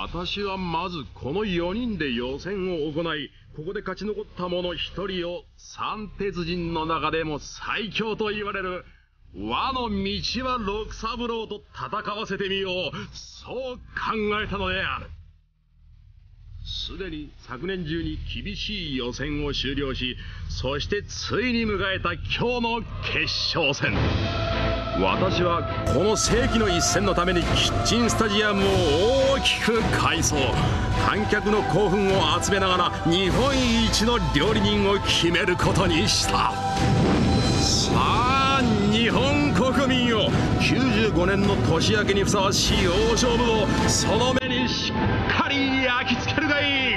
私はまずこの4人で予選を行い、ここで勝ち残った者1人を三鉄人の中でも最強と言われる和の道は六三郎と戦わせてみよう、そう考えたのである。すでに昨年中に厳しい予選を終了し、そしてついに迎えた今日の決勝戦。私はこの世紀の一戦のためにキッチンスタジアムを大きく改装、観客の興奮を集めながら日本一の料理人を決めることにした。さあ日本国民よ、95年の年明けにふさわしい大勝負をその目にしっかり焼き付けるがいい。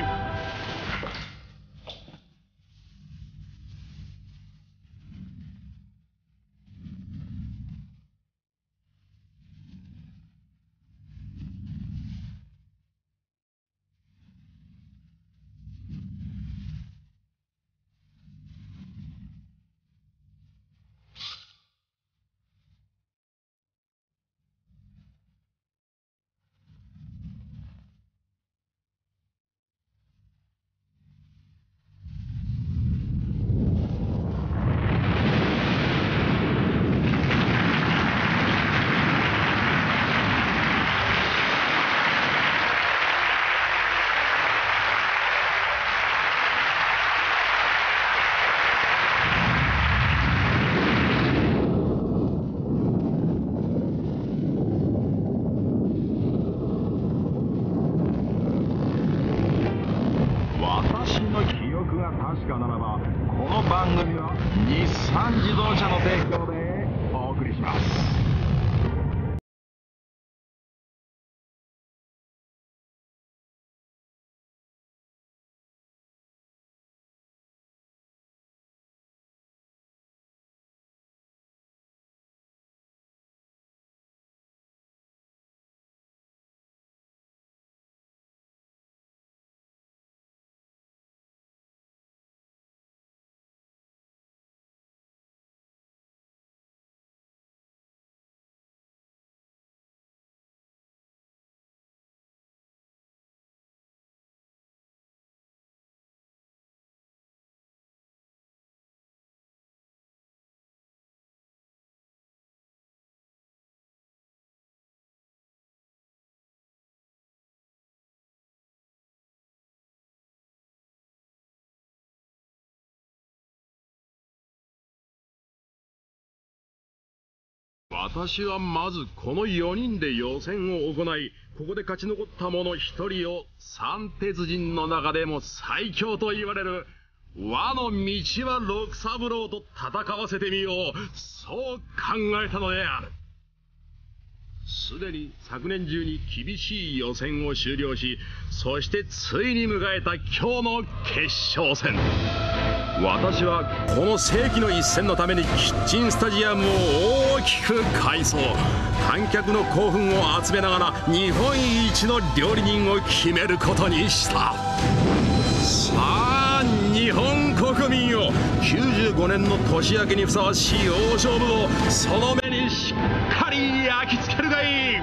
私の記憶が確かならば、この番組は日産自動車の提供でお送りします。私はまずこの4人で予選を行い、ここで勝ち残った者1人を三鉄人の中でも最強と言われる和の道は六三郎と戦わせてみよう、そう考えたのである。すでに昨年中に厳しい予選を終了し、そしてついに迎えた今日の決勝戦。私はこの世紀の一戦のためにキッチンスタジアムを大きく改装、観客の興奮を集めながら日本一の料理人を決めることにした。さあ日本国民よ、95年の年明けにふさわしい大勝負をその目にしっかり焼き付けるがいい。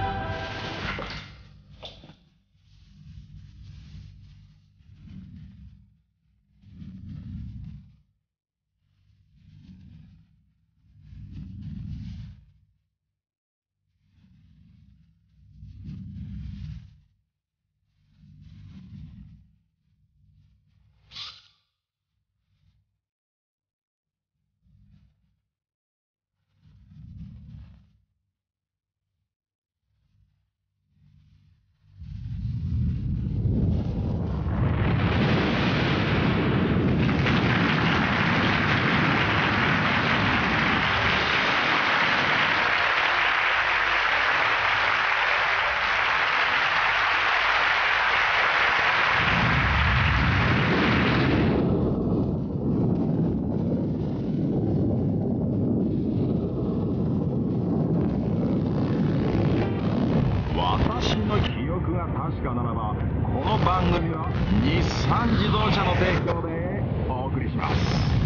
私の記憶が確かならば、この番組は日産自動車の提供でお送りします。